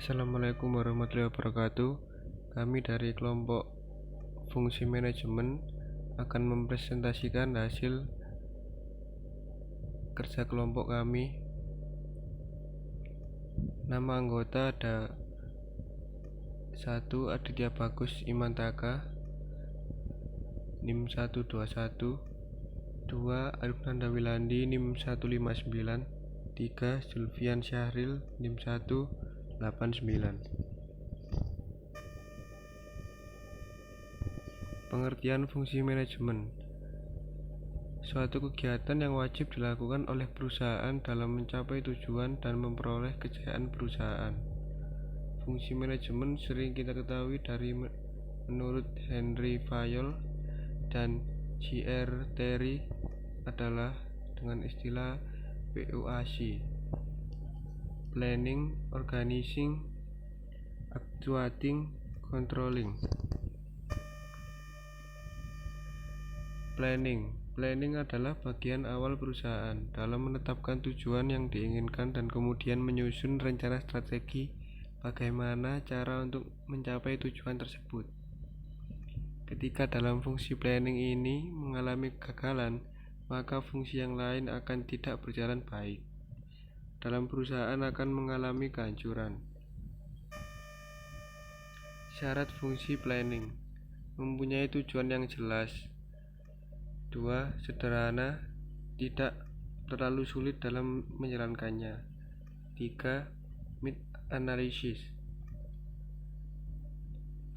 Assalamualaikum warahmatullahi wabarakatuh. Kami dari kelompok fungsi manajemen akan mempresentasikan hasil kerja kelompok kami. Nama anggota ada 1. Aditya Bagus Imantaka NIM 121, 2. Arif Nanda Wilandi NIM 159, 3. Zulfian Syahril NIM 189. Pengertian fungsi manajemen: suatu kegiatan yang wajib dilakukan oleh perusahaan dalam mencapai tujuan dan memperoleh kejayaan perusahaan. Fungsi manajemen sering kita ketahui dari menurut Henry Fayol dan J.R. Terry adalah dengan istilah POAC: Planning, Organizing, Actuating, Controlling. Planning adalah bagian awal perusahaan dalam menetapkan tujuan yang diinginkan dan kemudian menyusun rencana strategi bagaimana cara untuk mencapai tujuan tersebut. Ketika dalam fungsi planning ini mengalami kegagalan, maka fungsi yang lain akan tidak berjalan baik. Dalam perusahaan akan mengalami kehancuran. Syarat fungsi planning: mempunyai tujuan yang jelas. 2. Sederhana, tidak terlalu sulit dalam menjalankannya. 3. Mid analysis,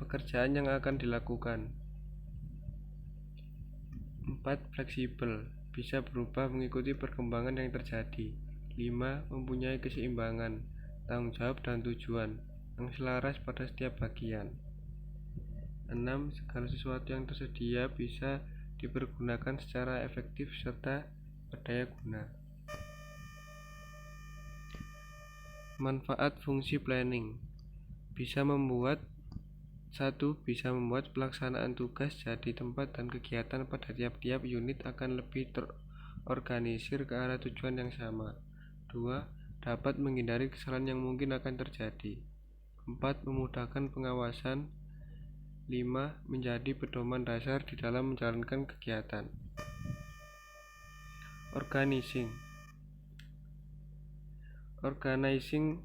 pekerjaan yang akan dilakukan. 4. Fleksibel, bisa berubah mengikuti perkembangan yang terjadi. 5. Mempunyai keseimbangan, tanggung jawab dan tujuan yang selaras pada setiap bagian. 6. Segala sesuatu yang tersedia bisa dipergunakan secara efektif serta berdaya guna. Manfaat fungsi planning: bisa membuat 1. Bisa membuat pelaksanaan tugas jadi tempat dan kegiatan pada tiap-tiap unit akan lebih terorganisir ke arah tujuan yang sama. 2. Dapat menghindari kesalahan yang mungkin akan terjadi. 4. Memudahkan pengawasan. 5. Menjadi pedoman dasar di dalam menjalankan kegiatan. Organizing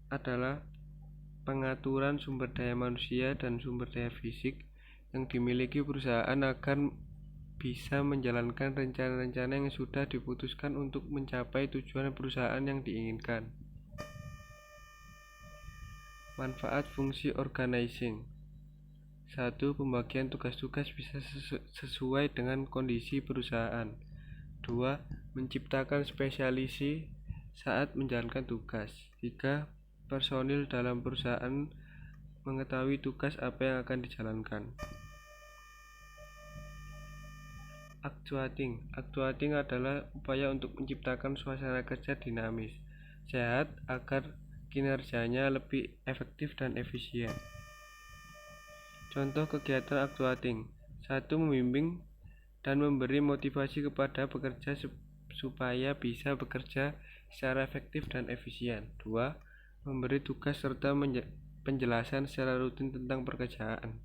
adalah pengaturan sumber daya manusia dan sumber daya fisik yang dimiliki perusahaan agar bisa menjalankan rencana-rencana yang sudah diputuskan untuk mencapai tujuan perusahaan yang diinginkan. Manfaat fungsi organizing: 1. Pembagian tugas-tugas bisa sesuai dengan kondisi perusahaan. 2. Menciptakan spesialisasi saat menjalankan tugas. 3. Personil dalam perusahaan mengetahui tugas apa yang akan dijalankan. Actuating adalah upaya untuk menciptakan suasana kerja dinamis, sehat agar kinerjanya lebih efektif dan efisien. Contoh kegiatan actuating: 1. Membimbing dan memberi motivasi kepada pekerja supaya bisa bekerja secara efektif dan efisien. 2. Memberi tugas serta penjelasan secara rutin tentang pekerjaan.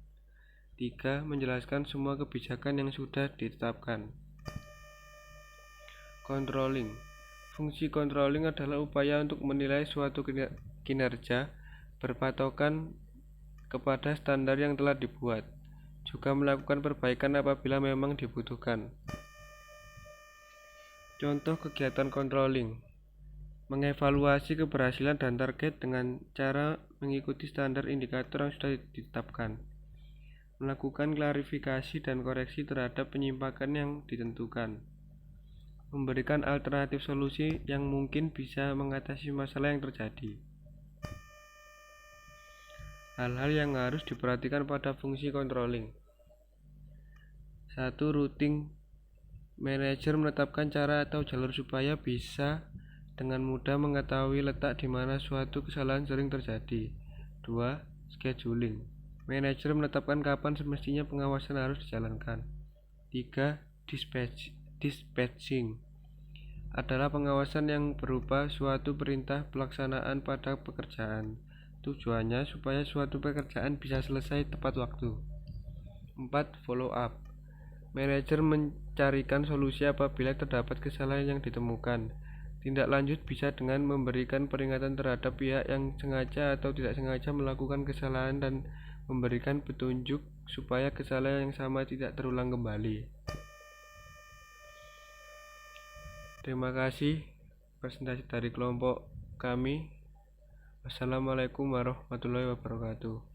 3. Menjelaskan semua kebijakan yang sudah ditetapkan. Controlling: fungsi controlling adalah upaya untuk menilai suatu kinerja berpatokan kepada standar yang telah dibuat, juga melakukan perbaikan apabila memang dibutuhkan. Contoh kegiatan controlling: mengevaluasi keberhasilan dan target dengan cara mengikuti standar indikator yang sudah ditetapkan, melakukan klarifikasi dan koreksi terhadap penyimpangan yang ditentukan, memberikan alternatif solusi yang mungkin bisa mengatasi masalah yang terjadi. Hal-hal yang harus diperhatikan pada fungsi controlling: 1. Routing: manajer menetapkan cara atau jalur supaya bisa dengan mudah mengetahui letak di mana suatu kesalahan sering terjadi. 2. Scheduling: manajer menetapkan kapan semestinya pengawasan harus dijalankan. 3. Dispatching adalah pengawasan yang berupa suatu perintah pelaksanaan pada pekerjaan. Tujuannya supaya suatu pekerjaan bisa selesai tepat waktu. 4. Follow up. Manajer mencarikan solusi apabila terdapat kesalahan yang ditemukan. Tindak lanjut bisa dengan memberikan peringatan terhadap pihak yang sengaja atau tidak sengaja melakukan kesalahan dan memberikan petunjuk supaya kesalahan yang sama tidak terulang kembali. Terima kasih presentasi dari kelompok kami. Wassalamualaikum warahmatullahi wabarakatuh.